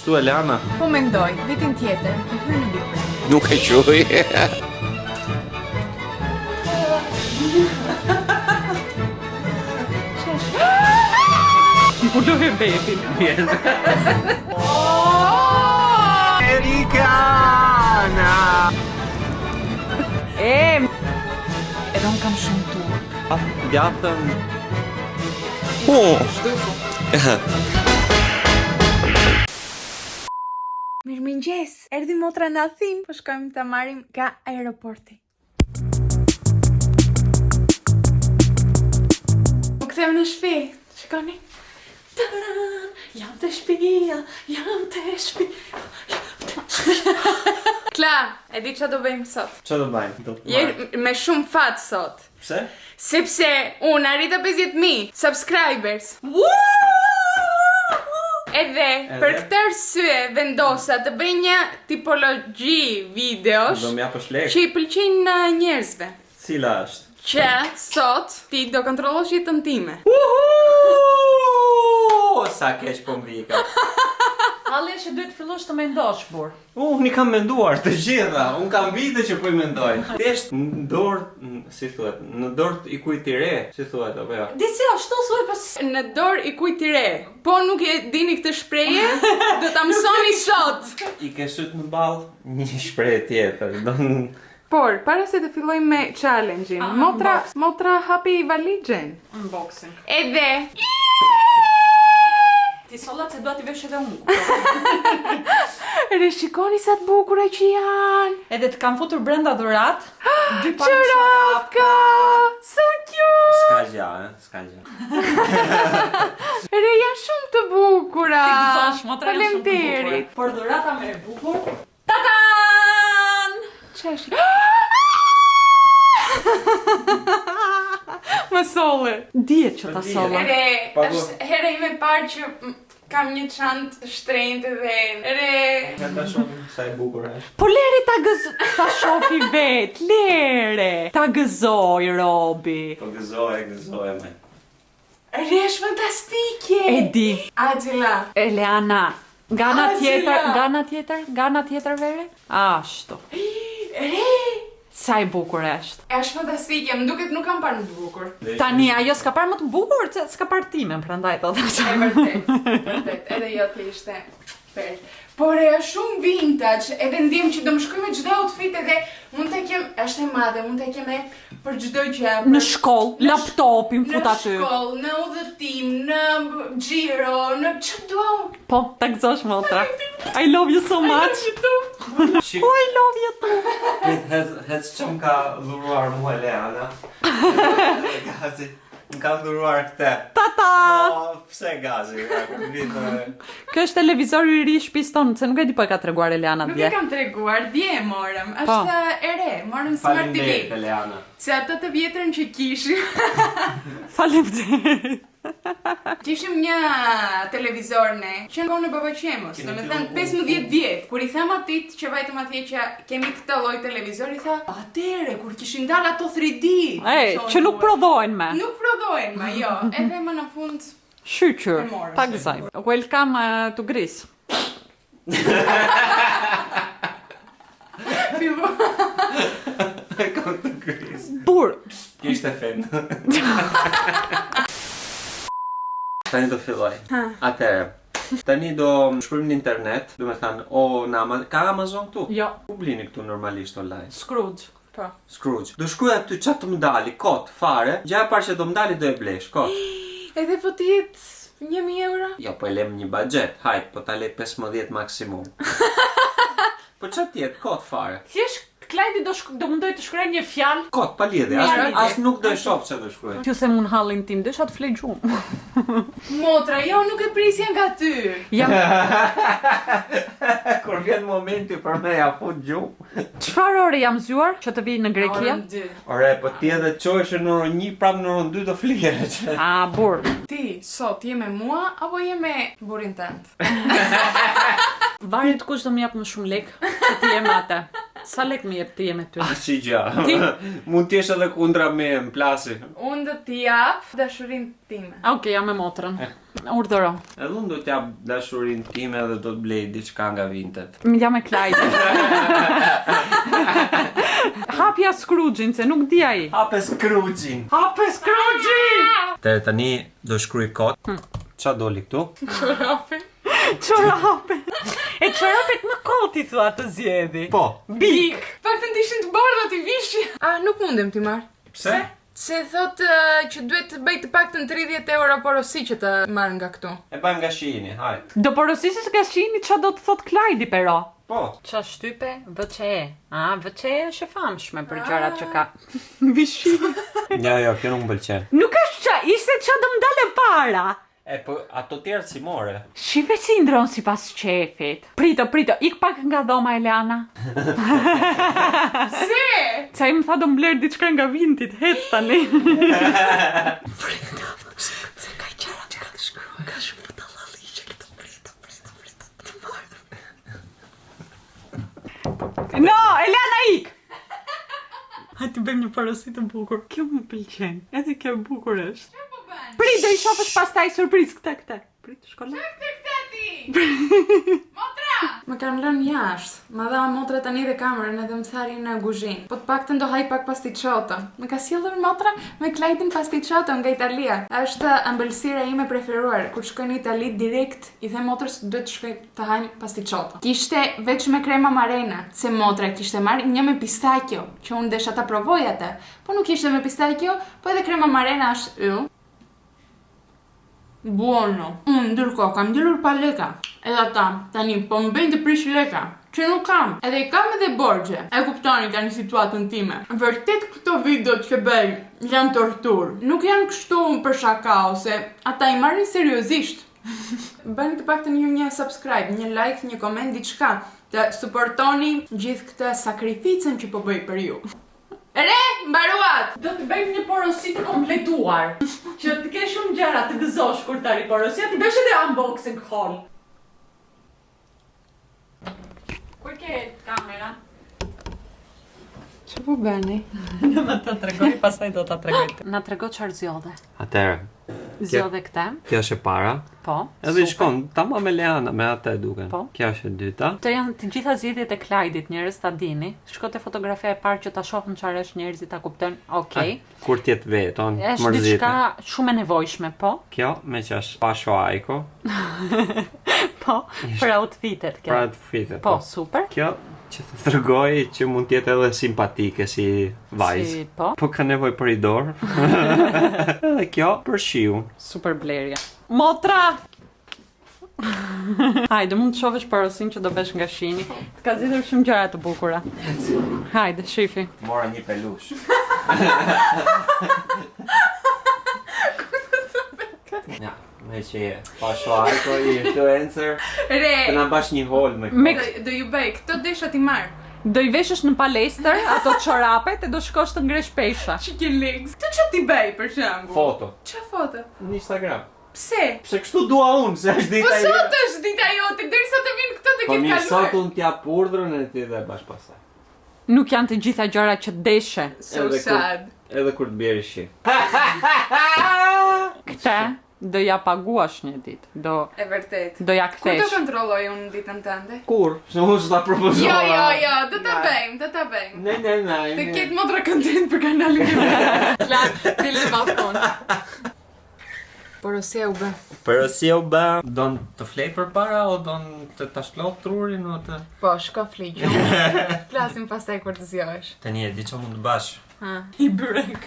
Shtu Eleana? Po mendoj, vitin tjetër, të hyr në Big. Nuk e quaj. Mbuloj e bebin. Amerikana! Edhe unë kam shumë turp. Djatën... Mirëmëngjes, erdhi motra në Athinë, po shkojmë ta marrim nga aeroporti. U kthem në shtëpi. Shikoni. Taran, jam te shtëpia, jam te shtëpia. Kla, e di çfarë do bëjmë sot? Që do bëjmë? Je me shumë fat sot. Pse? Sepse unë arrita 50.000 subscribers. Edhe për këtë arsye vendosa të bëj një tipologji videosh Do m'japësh lekë? që i pëlqejnë njerëzve. Cila është? Që sot ti do kontrollosh jetën time. Sa keq po m'vika. Halli që duhet fillosh të mendosh, bur. Unë i kam menduar të gjitha, unë kam vite që po i mendoj. Thjesht në dorë, si thuhet, në dorë i kujt i re, si thuhet apo jo? Disi ashtu thuaj pas Në dorë i kujt i re. Po nuk e dini këtë shprehje, do ta mësoni sot. I ke syt në ball një shprehje tjetër. Por, para se të fillojmë me challenge-in, motra hapi valixhen. unboxing. Edhe Ti sollat se do t'i vesh edhe unë. re shikoni sa të bukura që janë. Edhe të kam futur brenda dhurat. Dy parë Çorapka! So cute! S'ka gjë, s'ka gjë. Re janë shumë të bukura. Ti gëzosh, motra janë shumë të bukura. Faleminderit. Por dhurata më e bukur. Tadan! Çesh. Më solle. Dihet që ta solla. Re, Pagu. është hera ime e parë që kam një çantë të shtrenjtë dhe re. Ta shohim sa e bukur është. Po leri ta shofi vet, lere. Ta gëzoj Robi. Po gëzoje me. Re është fantastike. E di. Angela. Eleana. Angela. Gana tjetër vere? Ashtu. Re. Sa i bukur është. Është fantastike, më duket nuk kam parë më të bukur. Tani ajo s'ka parë më të bukur, se s'ka parë timen, prandaj thotë. E vërtet, edhe jo të ishte per. Por e është shumë vintage, edhe ndjem që do më shkoj me çdo outfit edhe mund të kem, është e madhe, mund të kem e për çdo gjë. Në shkollë, laptopin fut aty. Në shkollë, në udhëtim, në xhiro, në çdo. Po, ta gëzosh motra. I love you so much. Shik, Oh, I love you too. hez çm ka dhuruar mua Eleana. Gazi, më ka dhuruar këtë. Tata. Pse Gazi? Kjo është televizori i ri i shtëpisë tonë, se nuk e di pa ka treguar Eleana Nuk e dje. kam treguar, dje e morëm, është e re, morëm Smart TV. Faleminderit Eleana. Se ato të vjetrën që kishim. Faleminderit. Kishim një televizor ne, që në kohën e babaqemos, do me thënë 15 vjet. Kur i them atit që vajtëm atje që kemi këtë lloj televizori, tha, atere, kur kishin dalë ato 3D. Që nuk prodhohen me. Nuk prodhohen ma, jo. Edhe më në fund, Shqyqyr, E morë, ta gëzoj. Welcome to Greece. fillu. Kom të kris. Bur, Kishte fen. Tani do filloj. Atëherë, tani do shkruajmë në internet, do me thënë, ka Amazon këtu? jo, Ku blini këtu normalisht online? Scrooge. Po. Scrooge. Do shkruaj aty çfarë të më dali, kot, fare. Gjëja e parë që do më dali do e blesh, kot. Edhe po t'jetë 1.000 euro? Jo, po e lem një budget, hajt, po ta le 15 maksimum. Po çfarë tjetë, kot fare. Thjesht Klajdi do mundoj të shkruaj një fjalë. Kot, pa lidhje, as nuk do e shoh çfarë do shkruaj. T'ju them unë hallin tim, desha të flej gjumë. Motra, jo nuk e prisja nga ty. Jam, Kur vjen momenti për me ja fut gjumë. çfarë ore jam zgjuar që të vi në Greqia? Orën 2. Ore, po ti edhe çohesh në orën 1, prap në orën 2 do flihesh. A, bur. Ti, sot je me mua apo je me burin tënd? Varet kush do më jap më shumë lek, që ti je me atë. Sa lek më jep ti me ty? Si gjë. Mund t'jesh edhe kundra me në plasi. Unë do t'i jap dashurinë time. Okej, jam me motrën. Urdhëro. Edhe unë do t'jap dashurinë time dhe do t'blej diçka nga Vinted. Jam me Clyde. Hapja Scrooge-in, se nuk di ai. Hape Scrooge-in. Hape Scrooge-in! Tani do shkruaj kod. Qa doli këtu? Çorape. E çorapet më koti thua të zjedhi. Po. Bik. Pak të ndishin të bardha t'i vishi. Nuk mundem t'i marr. Pse? Se thot që duhet të bëj të paktën 30 euro porosi që të marr nga këtu. E bëjmë nga shihini, hajt. Do porosisësh nga shihni qa do të thot Clyde pero. Po. Qa shtype? VCE. VCE është e famshme për gjërat që ka. Vishi. Jo, kjo nuk më pëlqen. Nuk është qa, ishte qa do më dale para. E po ato tjerë si more. Shive si ndron si pas qefit. Prito, ik pak nga dhoma Eliana. Se? Ca i më tha do mbler diçka nga Vintit, hec tani. Se ka i qara që ka të shkrua, ka shumë të talali që këto prito. No, Eliana ik! Hajtë bëjmë një parosi të bukur. Kjo më pëlqen, edhe kjo bukur është. Prit, do i shofësh pastaj surprizë këte. Prit, shkolla. Këte ti! Motra! Më kanë lënë jashtë. Ma dha motra tani dhe kamerën edhe më thari në guzhinë. Po të paktën do haj pak pasticciotto. Më ka sjellur motra me Clyde-in pasticciotto nga Italia. Është ëmbëlsira ime preferuar. Kur shkoj në Itali direkt i them motrës duhet të shkoj të hajm pasticciotto. Kishte veç me krema marena, se motra kishte marrë një me pistachio, që unë desha ta provoj atë. Po nuk ishte me pistachio, po edhe krema marena është yll. Buono. Unë ndërkohë kam ngelur pa leka. Edhe ata tani po më bëjnë të prish leka, që nuk kam. Edhe i kam edhe borxhe. E kuptoni tani situatën time. Vërtet këto videot që bëj janë tortur. Nuk janë kështu për shaka ose ata i marrin seriozisht. Bëni të paktën ju një subscribe, një like, një koment, diçka. Të suportoni gjithë këtë sakrificën që po bëj për ju. Re, mbaruat! Do të bëjmë një porosi të kompletuar. Që të ke shumë gjëra të gëzosh kur tari porosia, të bësh edhe unboxing haul. Ku ke kamera? Që po bëni? Në më të tregoj, pastaj do të tregoj. Na trego çfarë zgjodhe. Atëherë. Zgjodhe këtë. Kjo është e para. Po. Edhe i shkon tamam me Leana, me atë e duken. Po. Kjo është e dyta. Të janë të gjitha zgjedhjet e Clyde-it, njerëz ta dini. Shko te fotografia e parë që ta shohën çfarë është njerëzit ta kuptojnë. Okej. Kur t'jet veton, Është mërzitën. diçka shumë e nevojshme, po. Kjo me që është pasho ajko. Po, për outfitet kjo. Pra të fitet. Po, super. Kjo që të tregoj që mund t'jetë edhe simpatike si vajzë. Si, po. Po ka nevojë për i dorë. Edhe kjo për shiu. Super blerja. Motra! Hajde, mund të shohësh porosin që do bësh nga shini. Të ka zgjedhur shumë gjëra të bukura. Hajde, shifi. Mora një pelush. Ja, me që je pasho ajko i influencer. Re! Të na bash një hol me Do ju bëj, këto desha ti marr. Do i veshësh në palestër ato çorapet e do shkosh të ngresh pesha. Chicken legs. Të që ti bëj për shembull? foto Qa foto? në Instagram. Pse? Pse kështu dua unë, se është Po dita e sot është dita jote, derisa të vinë këto të Po ketë mirë, sot kaluar. unë t'jap urdhrën e ti dhe bash pasaj. Nuk janë të gjitha gjërat që deshe. So Edhe kur- sad. Edhe kur të bjeri shi. Këtë do ja paguash një ditë. E vërtet. Do ja Kur do kthesh. kontrolloj unë ditën tënde? Kur? Se unë s'ta propozova. Jo, do ta bëjmë, do ta bëjmë. Ne. Të ketë motra content për kanalin e Flat, til në balkon. Porosia u bë. Për si u bë, don të flej për para o don të ta shklot trurin o të... Po, shko fligjë. Flasim pastaj kur të zgjohesh. Tani e di që mund të bash. I byrek.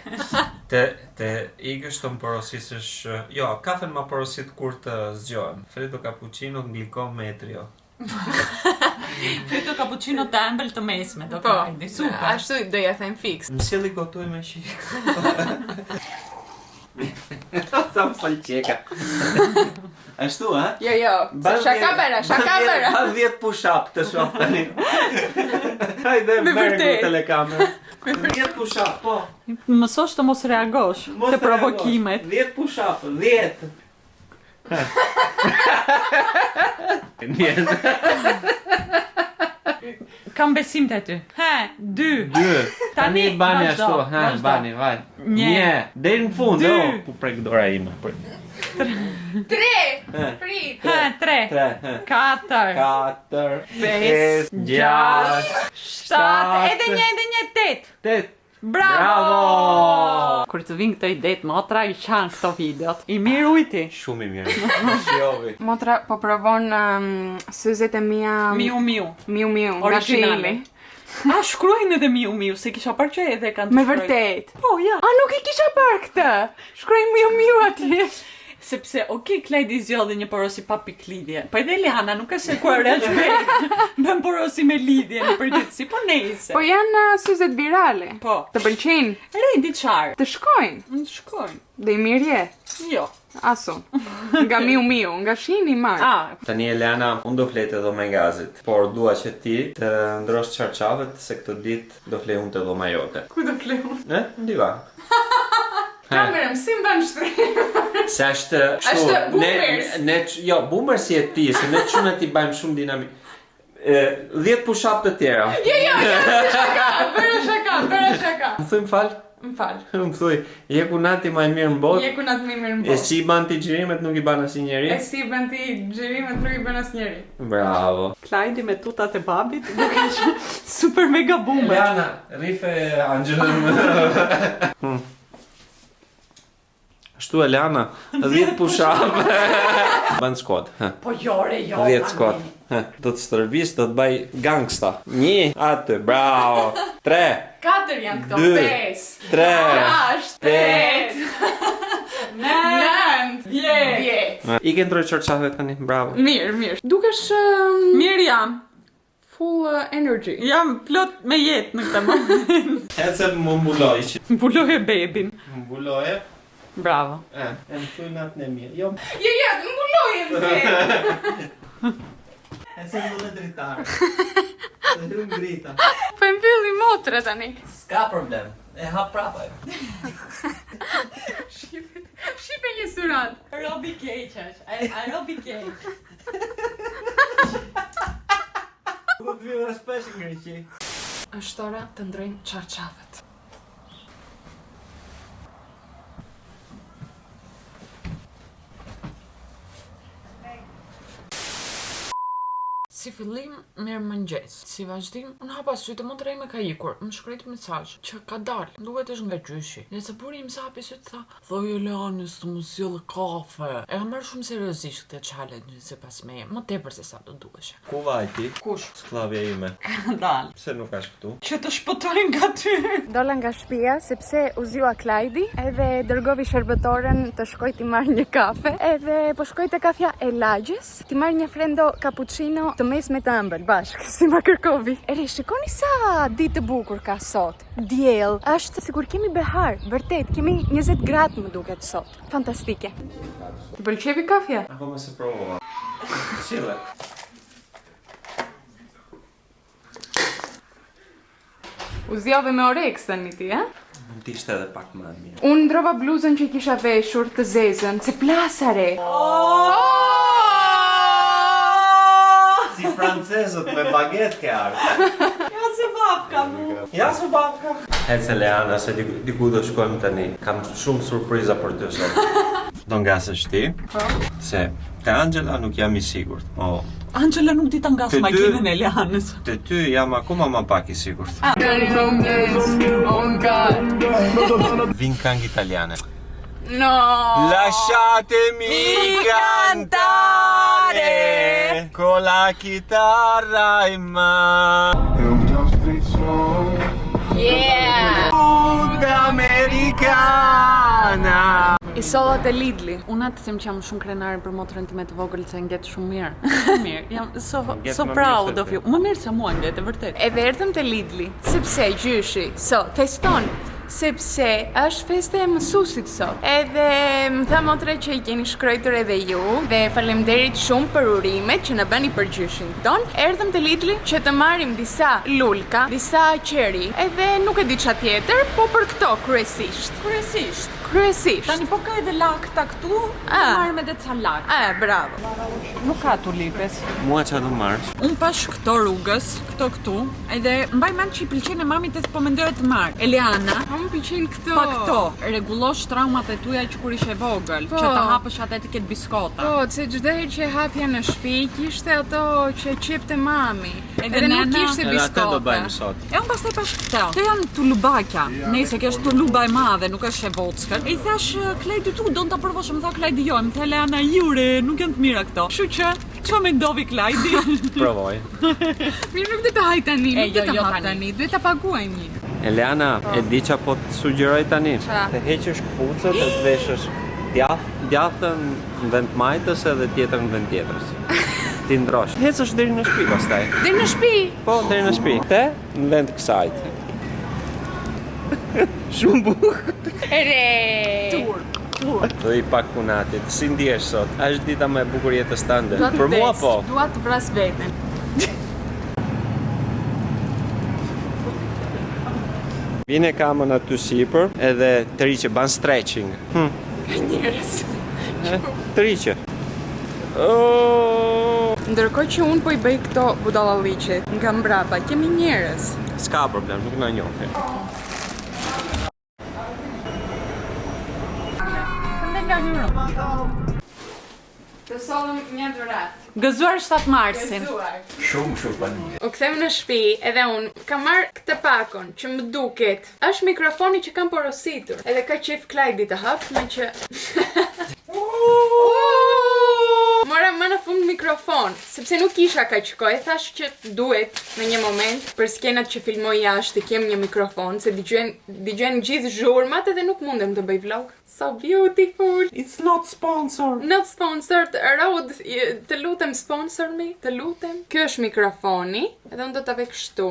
Te ikësh të më porosisësh... Jo, kafen ma porosit kur të zgjohem. Freddo cappuccino gliko me etrio. Freddo cappuccino të ëmbël të mesme, do Po, kajdi. Super. ashtu do ja them fix. Më sjelli gotoj me shi. Sa më falqeka. Ashtu, ha? Jo, shaka bëra. Ba 10 push-up të shoh tani. Hajde, Me merë vërtet. në telekamer. 10 push-up, po. Mësosh të mos reagosh Mos të provokimet. 10 push-up, 10. Mirë. Kam besim te ty. 2. Tani bani vazhdo, ashtu. vazhdo. Bani, vaj. 1. Deri në fund, 2. ku prek dora ime. 3. Prit. 3. 4. 4, 5, 6, 7. Edhe një 8. 8. Bravo! Kur të vinë këto i det motra, i qanë këto videot. I mirë ujti. Shumë i mirë. Shjovi. Motra po provon syzet e mia Miu. Miu nga Origjinale. Shili. A shkruajnë edhe miu, se kisha parë që edhe kanë të Me shkruajnë. vërtet. Po, ja. A nuk i kisha parë këtë? Shkruajnë miu atje. Sepse, Klajdi zjodhi një porosi pa piklidhje. Po edhe Eliana nuk e se ku e resh vetë. Bën porosi me lidhje në përgjithësi, po nejse. Po janë syzet virale. Po. Të pëlqejnë, Rendi qarë. të shkojnë. Në shkojnë. Dhe i mirë je. Jo. Asun. Nga miu, nga shini marë. Tani Eliana, unë do flet edhe me gazit, por dua që ti të ndrosh çarçavet se këtë ditë do flej unë të dhoma jote. Ku do fleu? Ne? Ndiva. Kamerëm, si më banë shtrim. Se është Është boomers. Jo, boomers si e ti, se ne çunat i bëjmë shumë dinamik. 10 push-up të tjera. Jo, bëra shaka. Më thuj më fal? Më fal. Më thuj, je ku nati më e mirë në botë. Je ku natë më mirë në E botë. si ban ti xhirimet nuk i ban asnjë njeri. E si bën ti xhirimet nuk i bën asnjëri. Bravo. Klajdi me tutat e babit, duke që super mega boomer. Eliana, rife Angelën. Ashtu Eliana, 10 push-up. Ban squat. Po jore, 10 squat. Do të stërbis, do të baj gangsta. 1, atë, bravo. 3, 4 janë këto, 2, 5. 3, 8. 9. 10. I ke ndroj çorçave tani, bravo. Mirë. Dukesh Mirë jam. full energy. Jam plot me jetë në këtë moment. Ece më mbuloj që. Mbuloje bebin. Mbuloje. Bravo. E më thuj natën e mirë. Jo, Jo, mbulojëm se. ece më në dritarë. Të hym drita. Po e mbylli motra tani. S'ka problem. E hap prapë. Shipe një surat. Robi keq është. A robi keq. Do të vjen shpesh në Greqi. Është ora të ndrojmë çarçafet. Si fillim, mirëmëngjes. Si vazhdim, unë hapa sytë e motra ime ka ikur. Më shkruajt mesazh që ka dalë. Duhet është nga gjyshi. Dhe sa buri im sa hapi sytë tha, "Thoj Elianis të më sjellë kafe." E kam marrë shumë seriozisht këtë challenge sipas meje, më tepër se sa do duheshe. Ku vajti? Kush? Sklavja ime. Dal. Pse nuk është këtu? Që të shpëtojnë nga ty. Dola nga shtëpia sepse u zgjua Klajdi, edhe dërgovi shërbëtoren të shkoj t'i marrë një kafe, edhe po shkoj te kafja e Lagjes, t'i marrë një frendo cappuccino të mesme të ëmbël bashk, si ma kërkovi. Ere, shikoni sa ditë të bukur ka sot. Diell, është sikur kemi behar, vërtet, kemi 20 gradë më duket sot. Fantastike. Të pëlqevi kafja? Ako më se provova. Qile. U zjove me oreks tani ti, eh? Ti ishte edhe pak më e mirë. Unë ndrova bluzën që i kisha veshur të zezën, se plasare. Si francezët me baget ke ardhë. Ja se babka mu. Ja su babka. Ece Leana, se diku do shkojmë tani. Kam shumë surpriza për ty sot. Do ngasësh ti, se te Angela nuk jam i sigurt. Angela nuk di ta ngas Te ty- makinën e Elianës. Te ty jam akoma më pak i sigurt. Vin këngë italiane. No! Lasciatemi cantare con la chitarra in mano. Yeah! Americana. I sollat e Lidli. Unë atë them që jam shumë krenare për motrën time të vogël se ngjet shumë mirë. Mirë, jam so Ngjet so më proud mirë se of you. Më mirë se mua ngjet, e vërtet. Edhe erdhëm te Lidli, sepse gjyshi sot feston, sepse është feste e mësuesit sot. Edhe më tha motra që i keni shkruar edhe ju dhe faleminderit shumë për urimet që na bëni për gjyshin ton. Erdhëm te Lidli që të marrim disa lulka, disa qeri, edhe nuk e di ç'a tjetër, po për këto kryesisht. Kryesisht. Kryesisht. Tani po ka edhe lakta këtu, marrim edhe ca lak. Bravo. Nuk ka tulipes. Mua që do marrësh? Unë pash këto rrugës, këto këtu, edhe mbaj mend që i pëlqen e mamit e po mendoje të marr. Eliana, Më pëlqejnë këto. pa këto, rregullosh traumat e tuaja që kur ishe vogël, që ta hapësh atë eti këtë biskota. Po, se çdo herë që hapja në shtëpi kishte ato që qepte mami. Edhe Edhe nuk nena. kishte Edhe atë do bëjmë biskota. sot. E unë pastaj pash këto. Këto janë tulubaqja. Nëse kjo është tuluba e madhe, nuk është e vockët. E i thash Klejdi tu, do ta provosh, më tha Klejdi jo, më tha Eliana jure, nuk janë të mira këto. Kështu që çfarë mendovi Klejdi? Provoj. Mirë, nuk do ta haj tani, E, nuk do jo, ta jo hap tani. tani, duhet ta paguajmë një. Eliana, e di që po të sugjeroj tani? Qa? Të heqësh këpucët e të veshësh djathën në vend majtës edhe tjetër në vend tjetrës. Ti ndrosh. Hecësh deri në shtëpi pastaj. Deri në shtëpi. Po, deri në shtëpi. Te në vend kësajt. Shumë bukur. Ere. Do i pak punatit. Si ndihesh sot? A është dita më e bukur jetës tënde? Dua të Për mua vdes, po. Dua të vras veten. Vine kamën aty sipër edhe të riqe, ban stretching. Ka njerëz. Të riqe. Oh! Ndërkohë që unë po i bëj këto budallalliqe nga mbrapa, kemi njerëz. S'ka problem, nuk na njohin. Të sollëm një dhurat. Gëzuar 7 marsin. Gëzuar. Shumë pani. U kthem në shtëpi edhe unë kam marrë këtë pakon që më duket. Është mikrofoni që kam porositur. Edhe ka qef Klajdi të hap, me që Mora më në fund mikrofon, sepse nuk kisha kaq kohë, thash që duhet në një moment për skenat që filmoj jashtë të kem një mikrofon, se dëgjojnë gjithë zhurmat edhe nuk mundem të bëj vlog. So beautiful. It's not sponsored. Not sponsored, Rode, të lutem sponsor me, të lutem. Kjo është mikrofoni, edhe unë do ta vë kështu.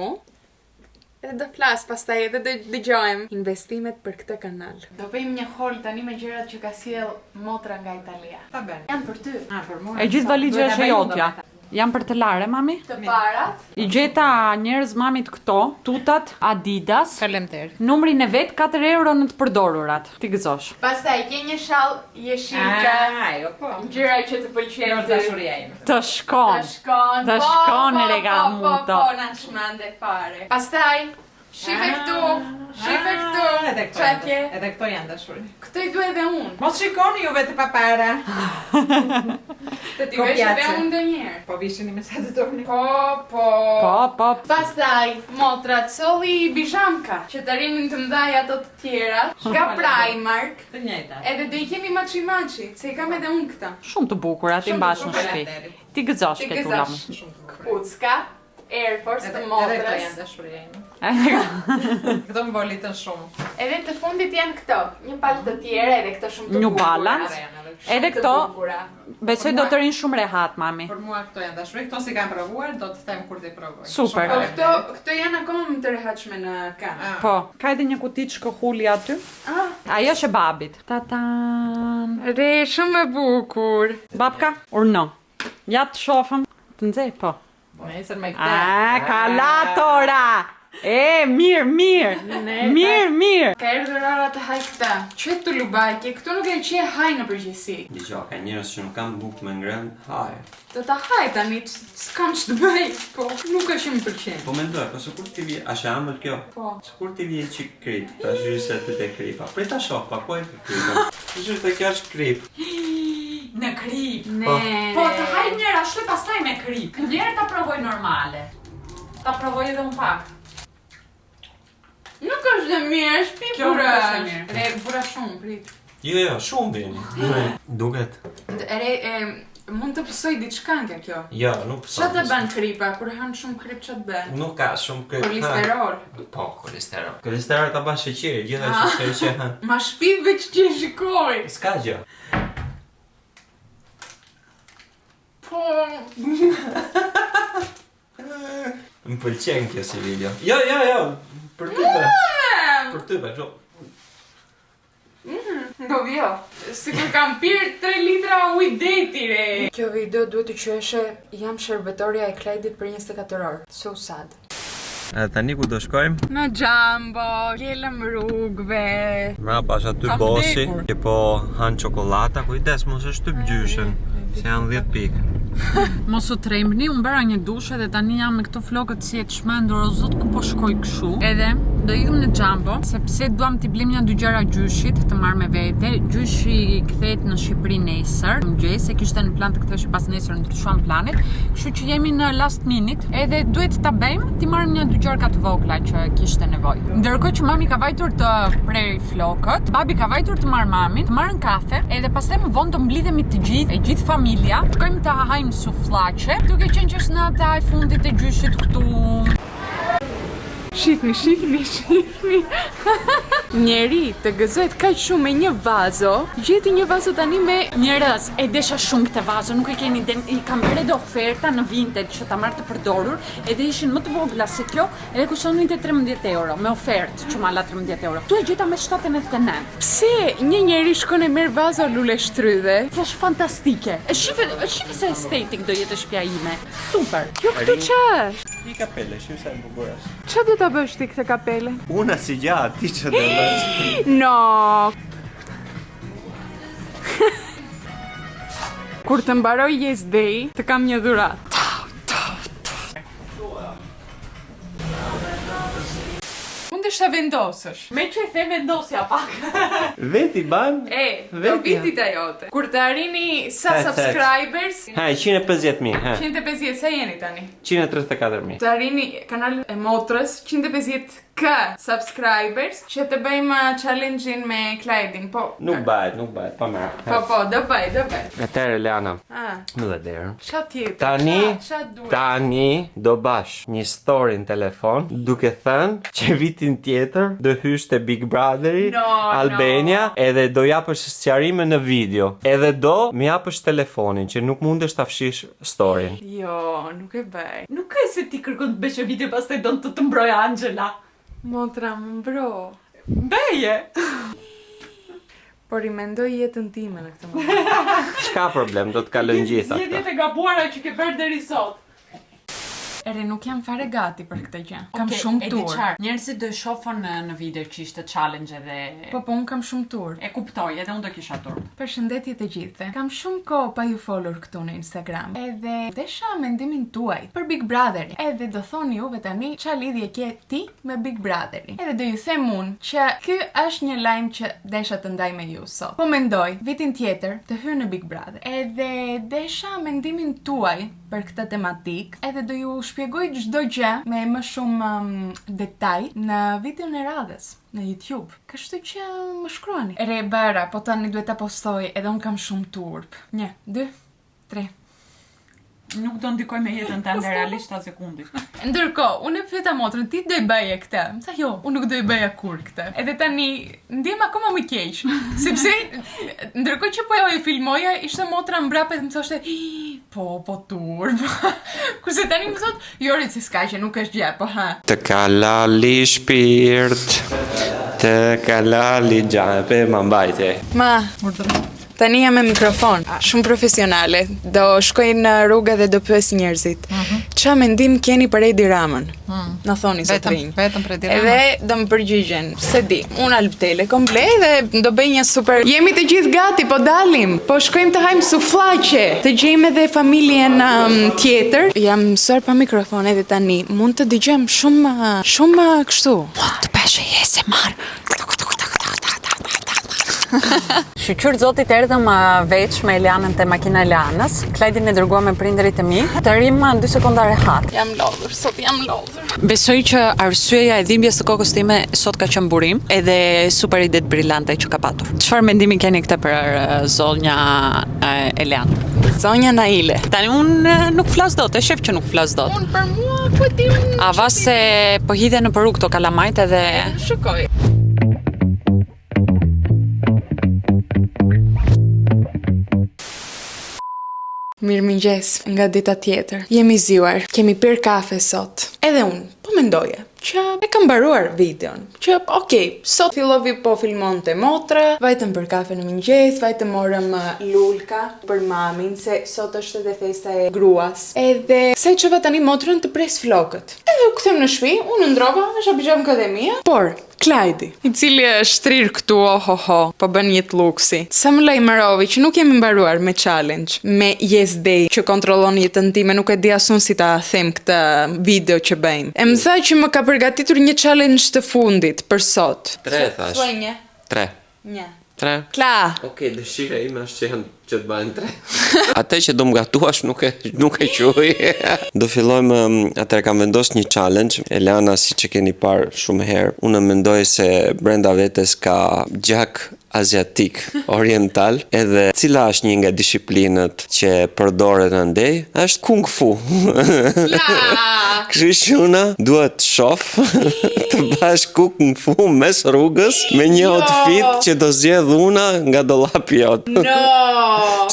Edhe do flas pastaj edhe do dëgjojmë investimet për këtë kanal. Do bëjmë një haul tani me gjërat që ka sjell motra nga Italia. Ta bën. Janë për ty. Për mua. E gjithë valigja është e jotja. Jam për të lare, mami? Të parat. I gjeta njerëz mamit këto, tutat Adidas. Faleminderit. Numrin e vet 4 euro në të përdorurat. Ti gëzosh. Pastaj ke një shall jeshilka. jo po. Gjëra që të pëlqejnë ty. Të shkon. Të shkon, rega muto. Po, na çmande fare. Pastaj shife këtu. Qa ke? Edhe këto janë dashuri. Këto i duaj edhe unë. Mos shikoni juve të papara. Të t'i vesh edhe unë ndonjëherë. Po vishini me sa të doni. Po. Pastaj, motra, solli bizhamka, që të rinin të mdhaj ato të tjera, nga Primark, Të njëjta. edhe do i kemi maçi, se i kam edhe unë këta. Shumë të bukura, ti mbash në shtëpi. Faleminderit. Ti gëzosh Ti këtu gëzosh. lamë. Kpucka, Air Force të Edhe këto motrës, janë dashuria ime. Këto më volitën shumë. edhe të fundit janë këto, një palë të tjera edhe këto shumë të New bukura. Balance. Edhe Shumë të këto, bukura. besoj do të rinë shumë rehat, mami. Për mua këto janë dashuri. Këto si kam provuar, do të them kur t'i provoj. Super. Po Shumë këto janë akoma më të rehatshme në kam. Po, ka edhe një kuti shkëhulli aty. Ajo është e babit. Tatan. Re, shumë e bukur. Babka, urno. Ja të shofëm. Të nxej, po. Nesër me A, këtë. kalatora! E, mirë. Ka erdhur ora të haj këta. Që të lubajke, këtu nuk e që haj në përgjithësi. Dgjoj, ka njerëz që nuk kanë bukë me ngrën, haj. Do ta haj tani, s'kam që të bëj, po nuk është që më pëlqen. Po mendoj, po sikur ti vje, a është e ëmbël kjo? Po. Sikur ti vje çik krip, ta zhyse të te kripa. Prit ta shoh, pa ku e ke kripa. Zhyse të kjo është krip. Në krip. Ne. Po, të haj njëra ashtu pastaj me krip. Njërë ta provoj normale. Ta provoj edhe unë pak. Nuk është dhe mirë, është pi Kjo nuk bura. është e mirë. Re, bura shumë, prit. Jo, shumë vjen. Duket. Mund të pësoj diçka nga kjo. Jo, nuk Qa të bën kripa, kur hanë shumë krip qa të bën? Nuk ka shumë krip. Kolesterol. Po, kolesterol. Kolesterol ta bash sheqer, gjithashtu që hën. Ma shpit veç që shikoj. S'ka gjë. Po. Më pëlqen kjo si video. Jo. Për ty be. Për ty be, gjo. Do vjo. Sikur kam pirë 3 litra ujë deti, re. Kjo video duhet të qeshe jam shërbetoria e Klajdit për 24 orë. So sad. Edhe tani ku do shkojmë? Në Jumbo, ljelëm rrugëve. Mrapa është aty Kam bosi, vdekur. që po hanë çokolata, kujdes mos e shtyp gjyshen, se janë 10 pikë. Mos u trembni, unë bëra një dush edhe tani jam me këto flokët si e të shmendur o zot ku po shkoj kështu. Edhe do ikim në Jumbo, sepse duam t'i blem një dy gjëra gjyshit të marr me vete. Gjyshi kthehet në Shqipëri nesër, mëngjes, se kishte në plan të kthehej pas nesër, ndryshuam planet. Kështu që jemi në last minute, edhe duhet ta bëjmë, t'i marrim një dy gjëra të vogla që kishte nevojë. Ndërkohë që mami ka vajtur të prej flokët, babi ka vajtur të marr mamin, të marrën kafe, edhe pastaj më vonë të mblidhemi të gjithë, e gjithë familja, shkojmë të hajmë sufllaçe, duke qenë që është nata e fundit e gjyshit këtu. Shifni. Njeri të gëzohet kaq shumë me një vazo, gjeti një vazo tani me Njerëz, e desha shumë këtë vazo, nuk e keni i kam bërë edhe oferta në Vinted që ta marr të përdorur, edhe ishin më të vogla se kjo, edhe kushtonin te 13 euro, me ofertë që malla 13 euro. Tu e gjeta me 7,99. pse një njeri shkon e merr vazo lule shtrydhe? Është fantastike. E shife se estetik do jetë shtëpia ime. Super. Jo këtu ç'është? I kapele, shiu sa e bukur është. Ç'a do ta bësh ti këtë kapele? Una si gjatë, ti që do bësh. No. Kur të mbaroj Yes Day, të kam një dhuratë. Mundesh ta vendosësh. Me që e the vendosja pak. Veti ban? Do vitit ajote. Kur të arrini sa subscribers, Ha, 150.000, ha. 150, sa jeni tani? 134.000. Të arrini kanalin e motrës 150k subscribers që të bëjmë challenge-in me Clyde-in, po. Nuk bëhet, pa më. Po, do bëj. Atëherë Leana, Ah, më dhe derë. ç'a tjetër? Tani, duhet? tani do bash një story në telefon duke thënë që vitin tjetër do hysh te Big Brotheri No, Albania edhe do japësh sqarime në video. Edhe do më japësh telefonin që nuk mundesh ta fshish storyn. Jo, nuk e bëj. Nuk e se ti kërkon të bësh një video pastaj do të mbroj Angela. Motra më mbro. Beje. Por I mendoj jetën time në këtë moment. S'ka problem, do të kalojnë gjitha këta. Zgjedhjet e gabuara që ke bërë deri sot. Ere, nuk jam fare gati për këtë gjë. Kam Okej, shumë e di tur. qartë. Njerëzit do e shohën në video që ishte challenge edhe Po, unë kam shumë tur. e kuptoj, edhe unë do kisha tur. Përshëndetje të gjithëve. Kam shumë kohë pa ju folur këtu në Instagram. Edhe desha mendimin tuaj për Big Brotherin. Edhe do thoni juve tani ç'a lidhje ke ti me Big Brotherin. Edhe do ju them unë që ky është një lajm që desha të ndaj me ju sot. Po mendoj vitin tjetër të hyj në Big Brother. Edhe desha mendimin tuaj për këtë tematik. Edhe do ju shpjegoj çdo gjë me më shumë detaj në videon e radhës në YouTube. Kështu që më shkruani. Ere Bara, po tani duhet ta postoj, edhe un kam shumë turp. 1, 2, 3. Nuk do ndikoj me jetën tënde realisht ta sekundit. Ndërkohë, unë e pyeta motrën, ti do I bëje këtë? Më tha jo, unë nuk do I bëja kur këtë. Edhe tani ndjem akoma më keq, sepse ndërkohë që po e filmoja, ishte motra mbrapa dhe më thoshte, po turp. Kurse tani më thot, Jori se s'ka që nuk është gjë, po ha. Të kalali shpirt, të kalali gjape, ma mbajte. Ma, tani jam me mikrofon, shumë profesionale. Do shkoj në rrugë dhe do pyes njerëzit. Ç'a mendim keni për Edi Ramën? Na thoni sot rinj. Vetëm për Edi Ramën. Edhe do më përgjigjen, se di, unë Alptele komplet dhe do bëj një super. Jemi të gjithë gati, po dalim. Po shkojmë të hajmë sufllaqe. Të gjejmë edhe familjen tjetër. Jam mësuar pa mikrofon edhe tani. Mund të dëgjojmë shumë kështu. Mund të bësh ASMR. Shqyr zotit erdhëm veç me Elianën te makina Elianës. Klajdin e dërgua me prindërit e mi. Të rim 2 sekonda rehat. Jam lodhur, sot jam lodhur. Besoj që arsyeja e dhimbjes së kokës time sot ka qenë burim, edhe super ide brillante që ka patur. Çfarë mendimi keni këtë për zonja Elian? Zonja Naile. Tani unë nuk flas dot, e shef që nuk flas dot. Unë për mua, po ti unë. Ava se po hidhe në peru këto kalamajt edhe Shikoj. Mirëmëngjes, nga dita tjetër. Jemi zgjuar, kemi pirë kafe sot. Edhe unë, po mendoja që e kam mbaruar videon. Që okej, sot fillovi po filmonte motra, vajtëm për kafe në mëngjes, vajtëm morëm lulka për mamin, se sot është edhe festa e gruas. Edhe se çova tani motrën të pres flokët. Edhe Edhe u kthem në shtëpi, unë ndrova, isha pijam akademia, por Klajdi, i cili është trirë këtu, po bën jetë luksi. Sa më lajmëroi që nuk jemi mbaruar me challenge, me Yes Day që kontrollon jetën time, nuk e di asun si ta them këtë video që bëjmë. E më tha që më ka përgatitur një challenge të fundit për sot. 3 thash. Thuaj një. 3. Një. 3. Kla. Okej, dëshira ime është që janë që të bëjnë 3. Atë që do më gatuash nuk e quaj. Do fillojmë, atëherë kam vendosur një challenge. Elana, si që keni parë shumë herë, unë mendoj se brenda vetes ka gjak aziatik, oriental, edhe cila është një nga disiplinët që përdoret andej, është kung fu. Kështu që una duhet të shoh të bash kung fu mes rrugës me një outfit që do zgjedh una nga dollapi jot. No.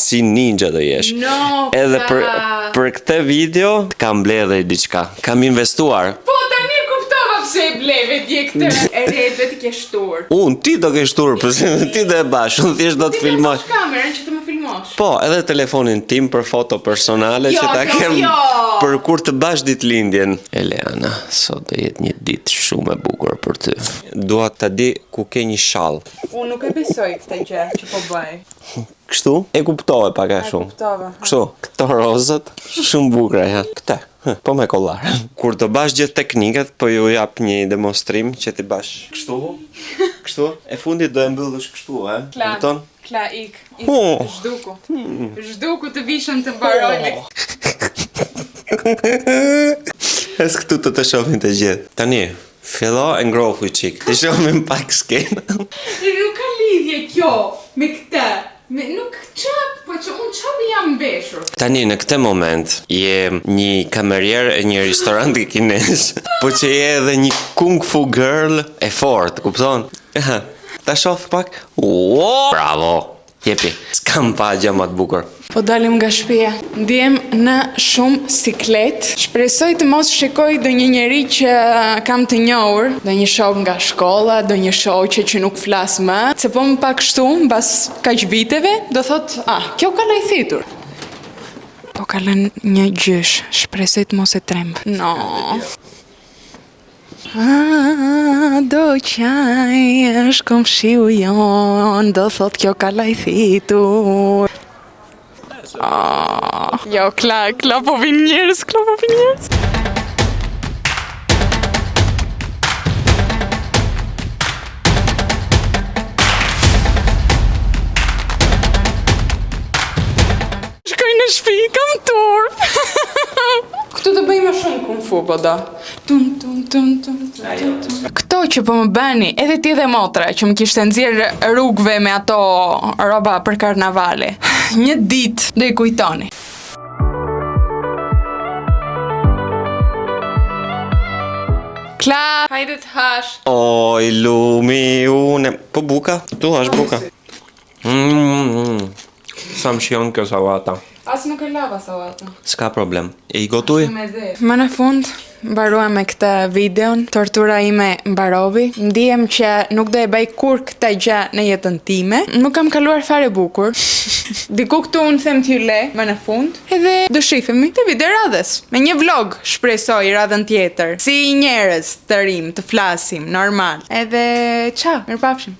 Si ninja do jesh. No. Edhe për këtë video kam mbledhur diçka. Kam investuar. Po tani kuptova pse e bleve dje këtë. E rreth vetë ke shtur. Ti do ke shtur, përse ti do e bash, unë thjesht do të filmosh. Ti kamerën që të më filmosh. Po, edhe telefonin tim për foto personale që ta kem për kur të bash ditëlindjen. Elena, sot do jetë një ditë shumë e bukur për ty. Dua ta di ku ke një shall. Unë nuk e besoj këtë gjë që po bëj. Kështu? E kuptove pak a shumë. Kuptova. Kështu, këto rozët shumë bukura janë. Këte. Po me kollar. Kur të bash gjithë teknikat, po ju jap një demonstrim që ti bash kështu. Kështu. E fundit do e mbyllësh kështu, Kupton? Kla ik. Zhduku. Zhduku të vishëm të mbaroj me. Es këtu të shohin të gjithë. Tani, fillo e ngrohu qik. Të shohim pak skenë. Nuk ka lidhje kjo me këtë. Nuk po që unë qapi jam veshur. Tani, në këtë moment, je një kamerier e një restoranti kines, po që je edhe një kung fu girl e fort, kupton? Ta shoh pak? Bravo! Jepi, s'kam pa gjë më të bukur. Po dalim nga shtëpia. Ndiem në shumë siklet. Shpresoj të mos shikoj do një njeri që kam të njohur, do një shok nga shkolla, do një shoqe që nuk flas më, se po më pak kështu, mbas kaq viteve, do thot, kjo ka lajthitur. Po kalën një gjysh, shpresoj të mos e tremb. No. Do qaj, është komshiu jon, do thot kjo ka lajthitur. Jo, kla po vinë njerëz, Shkoj në shtëpi, kam turp. Këtu të bëjmë shumë kung fu, po do. Këto që po më bëni, edhe ti dhe motra, që më kishte nxjerrë rrugëve me ato roba për karnavale. Një ditë do i kujtoni. Kla, hajde të hash. Oj, lumi, une. Po buka? Tu hash buka. Sa më shion kjo salata. As nuk e lava salata. S'ka problem. E i gotuj? Më në fund, mbaruam me këtë videon, tortura ime mbarovi. Ndihem që nuk do e bëj kur këtë gjë në jetën time. Nuk kam kaluar fare bukur. Diku këtu unë them t'ju le, më në fund. Edhe do shifemi të video radhës. Me një vlog, shpresoj radhën tjetër. Si njerëz të rim, të flasim, normal. Edhe, qa, mirëpafshim.